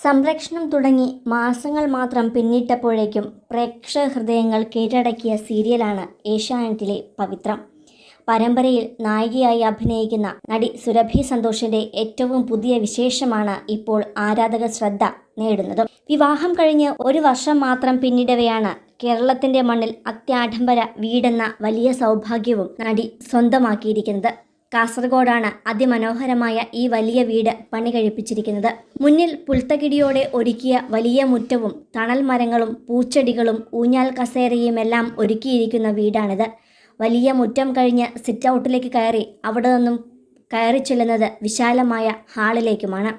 സംരക്ഷണം തുടങ്ങി മാസങ്ങൾ മാത്രം പിന്നിട്ടപ്പോഴേക്കും പ്രേക്ഷക ഹൃദയങ്ങൾ കീഴടക്കിയ സീരിയലാണ് ഏഷ്യാനെറ്റിലെ പവിത്രം. പരമ്പരയിൽ നായികയായി അഭിനയിക്കുന്ന നടി സുരഭി സന്തോഷിന്റെ ഏറ്റവും പുതിയ വിശേഷമാണ് ഇപ്പോൾ ആരാധക ശ്രദ്ധ നേടുന്നത്. വിവാഹം കഴിഞ്ഞ് ഒരു വർഷം മാത്രം പിന്നിടവെയാണ് കേരളത്തിന്റെ മണ്ണിൽ അത്യാഡംബര വീടെന്ന വലിയ സൗഭാഗ്യവും നടി സ്വന്തമാക്കിയിരിക്കുന്നത്. കാസർഗോഡാണ് അതിമനോഹരമായ ഈ വലിയ വീട് പണി കഴിപ്പിച്ചിരിക്കുന്നത്. മുന്നിൽ പുൽത്തകിടിയോടെ ഒരുക്കിയ വലിയ മുറ്റവും തണൽ മരങ്ങളും പൂച്ചെടികളും ഊഞ്ഞാൽ കസേരയുമെല്ലാം ഒരുക്കിയിരിക്കുന്ന വീടാണിത്. വലിയ മുറ്റം കഴിഞ്ഞ് സിറ്റ് ഔട്ടിലേക്ക് കയറി അവിടെ നിന്നും കയറി ചെല്ലുന്നത് വിശാലമായ ഹാളിലേക്കുമാണ്.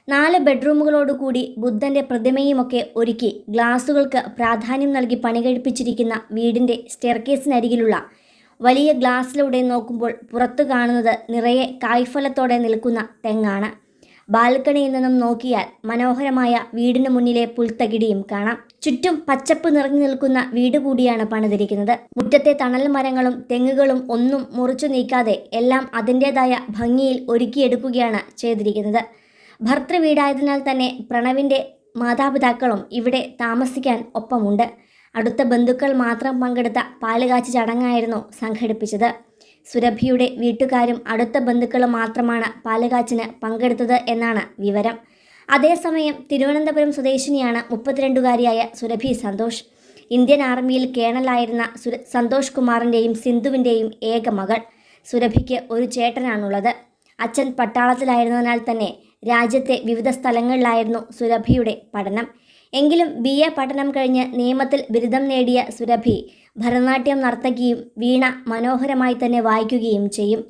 4 ബെഡ്റൂമുകളോടുകൂടി ബുദ്ധന്റെ പ്രതിമയുമൊക്കെ ഒരുക്കി ഗ്ലാസുകൾക്ക് പ്രാധാന്യം നൽകി പണി കഴിപ്പിച്ചിരിക്കുന്ന വീടിന്റെ സ്റ്റെയർകേസിനരികിലുള്ള വലിയ ഗ്ലാസ്സിലൂടെ നോക്കുമ്പോൾ പുറത്തു കാണുന്നത് നിറയെ കായ്ഫലത്തോടെ നിൽക്കുന്ന തെങ്ങാണ്. ബാൽക്കണിയിൽ നിന്നും നോക്കിയാൽ മനോഹരമായ വീടിന് മുന്നിലെ പുൽത്തകിടിയും കാണാം. ചുറ്റും പച്ചപ്പ് നിറഞ്ഞു നിൽക്കുന്ന വീട് കൂടിയാണ് പണിതിരിക്കുന്നത്. മുറ്റത്തെ തണൽ മരങ്ങളും തെങ്ങുകളും ഒന്നും മുറിച്ചു നീക്കാതെ എല്ലാം അതിൻ്റെതായ ഭംഗിയിൽ ഒരുക്കിയെടുക്കുകയാണ് ചെയ്തിരിക്കുന്നത്. ഭർത്തൃ വീടായതിനാൽ തന്നെ പ്രണവിൻ്റെ മാതാപിതാക്കളും ഇവിടെ താമസിക്കാൻ ഒപ്പമുണ്ട്. അടുത്ത ബന്ധുക്കൾ മാത്രം പങ്കെടുത്ത പാലുകാച്ചി ചടങ്ങായിരുന്നു സംഘടിപ്പിച്ചത്. സുരഭിയുടെ വീട്ടുകാരും അടുത്ത ബന്ധുക്കളും മാത്രമാണ് പാലുകാച്ചിന് പങ്കെടുത്തത് എന്നാണ് വിവരം. അതേസമയം തിരുവനന്തപുരം സ്വദേശിനിയാണ് 32കാരിയായ സുരഭി സന്തോഷ്. ഇന്ത്യൻ ആർമിയിൽ കേണലായിരുന്ന സന്തോഷ് കുമാറിൻ്റെയും സിന്ധുവിൻ്റെയും ഏക മകൾ. സുരഭിക്ക് ഒരു ചേട്ടനാണുള്ളത്. അച്ഛൻ പട്ടാളത്തിലായിരുന്നതിനാൽ തന്നെ രാജ്യത്തെ വിവിധ സ്ഥലങ്ങളിലായിരുന്നു സുരഭിയുടെ പഠനം. എങ്കിലും BA പഠനം കഴിഞ്ഞ് നിയമത്തിൽ ബിരുദം നേടിയ സുരഭി ഭരതനാട്യം നർത്തകിയും വീണ മനോഹരമായി തന്നെ വായിക്കുകയും ചെയ്യും.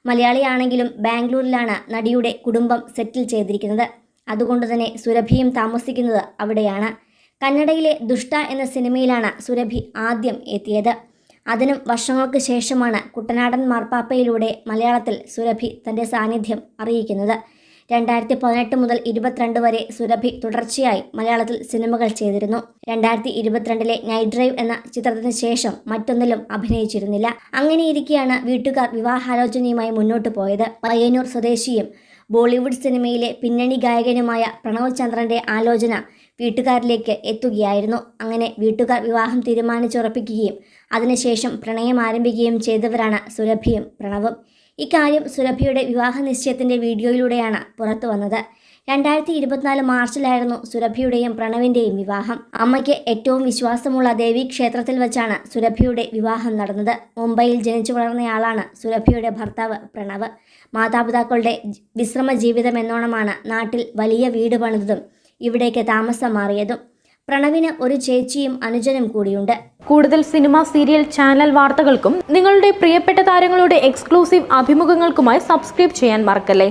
മലയാളിയാണെങ്കിലും ബാംഗ്ലൂരിലാണ് നടിയുടെ കുടുംബം സെറ്റിൽ ചെയ്തിരിക്കുന്നത്. അതുകൊണ്ട് തന്നെ സുരഭിയും താമസിക്കുന്നത് അവിടെയാണ്. കന്നഡയിലെ ദുഷ്ട എന്ന സിനിമയിലാണ് സുരഭി ആദ്യം എത്തിയത്. അതിനും വർഷങ്ങൾക്ക് ശേഷമാണ് കുട്ടനാടൻ മാർപ്പാപ്പയിലൂടെ മലയാളത്തിൽ സുരഭി തൻ്റെ സാന്നിധ്യം അറിയിക്കുന്നത്. 2018 മുതൽ 22 വരെ സുരഭി തുടർച്ചയായി മലയാളത്തിൽ സിനിമകൾ ചെയ്തിരുന്നു. 2022 നൈറ്റ് ഡ്രൈവ് എന്ന ചിത്രത്തിന് ശേഷം മറ്റൊന്നിലും അഭിനയിച്ചിരുന്നില്ല. അങ്ങനെയിരിക്കെയാണ് വീട്ടുകാർ വിവാഹാലോചനയുമായി മുന്നോട്ട് പോയത്. പയ്യന്നൂർ സ്വദേശിയും ബോളിവുഡ് സിനിമയിലെ പിന്നണി ഗായകനുമായ പ്രണവ് ചന്ദ്രന്റെ ആലോചന വീട്ടുകാരിലേക്ക് എത്തുകയായിരുന്നു. അങ്ങനെ വീട്ടുകാർ വിവാഹം തീരുമാനിച്ചുറപ്പിക്കുകയും അതിനുശേഷം പ്രണയം ആരംഭിക്കുകയും ചെയ്തവരാണ് സുരഭിയും പ്രണവും. ഇക്കാര്യം സുരഭിയുടെ വിവാഹ നിശ്ചയത്തിൻ്റെ വീഡിയോയിലൂടെയാണ് പുറത്തു വന്നത്. 2024 മാർച്ചിലായിരുന്നു സുരഭിയുടെയും പ്രണവിൻ്റെയും വിവാഹം. അമ്മയ്ക്ക് ഏറ്റവും വിശ്വാസമുള്ള ദേവീ ക്ഷേത്രത്തിൽ വെച്ചാണ് സുരഭിയുടെ വിവാഹം നടന്നത്. മുംബൈയിൽ ജനിച്ചു വളർന്നയാളാണ് സുരഭിയുടെ ഭർത്താവ് പ്രണവ്. മാതാപിതാക്കളുടെ വിശ്രമ ജീവിതം എന്നോണമാണ് നാട്ടിൽ വലിയ വീട് പണിതതും ഇവിടേക്ക് താമസം മാറിയതും. പ്രണവിന് ഒരു ചേച്ചിയും അനുജനും കൂടിയുണ്ട്. കൂടുതൽ സിനിമ, സീരിയൽ, ചാനൽ വാർത്തകൾക്കും നിങ്ങളുടെ പ്രിയപ്പെട്ട താരങ്ങളുടെ എക്സ്ക്ലൂസീവ് അഭിമുഖങ്ങൾക്കുമായി സബ്സ്ക്രൈബ് ചെയ്യാൻ മറക്കല്ലേ.